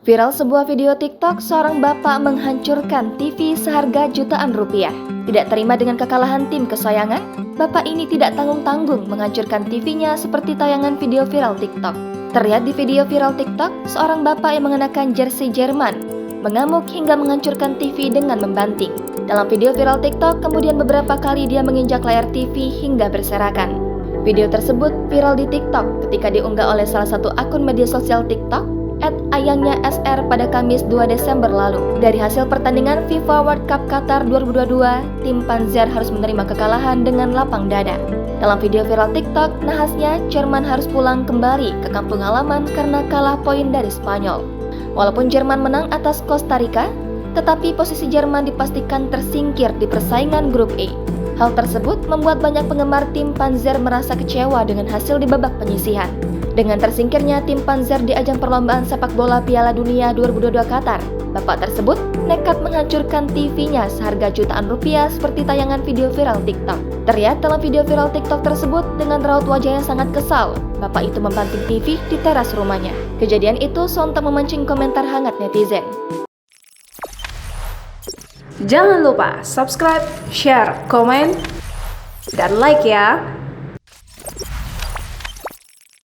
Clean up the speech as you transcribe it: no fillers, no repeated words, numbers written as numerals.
Viral sebuah video TikTok, seorang bapak menghancurkan TV seharga jutaan rupiah. Tidak terima dengan kekalahan tim kesayangan, bapak ini tidak tanggung-tanggung menghancurkan TV-nya seperti tayangan video viral TikTok. Terlihat di video viral TikTok, seorang bapak yang mengenakan jersey Jerman mengamuk hingga menghancurkan TV dengan membanting. Dalam video viral TikTok, kemudian beberapa kali dia menginjak layar TV hingga berserakan. Video tersebut viral di TikTok ketika diunggah oleh salah satu akun media sosial TikTok @ayangnya_sr pada Kamis 2 Desember lalu. Dari hasil pertandingan FIFA World Cup Qatar 2022, tim Panzer harus menerima kekalahan dengan lapang dada. Dalam video viral TikTok, nahasnya Jerman harus pulang kembali ke kampung halaman karena kalah poin dari Spanyol. Walaupun Jerman menang atas Costa Rica, tetapi posisi Jerman dipastikan tersingkir di persaingan grup E. Hal tersebut membuat banyak penggemar tim Panzer merasa kecewa dengan hasil di babak penyisihan. Dengan tersingkirnya tim Panzer di ajang perlombaan sepak bola Piala Dunia 2022 Qatar, bapak tersebut nekat menghancurkan TV-nya seharga jutaan rupiah seperti tayangan video viral TikTok. Terlihat dalam video viral TikTok tersebut dengan raut wajah yang sangat kesal, bapak itu membanting TV di teras rumahnya. Kejadian itu sontak memancing komentar hangat netizen. Jangan lupa subscribe, share, komen, dan like ya!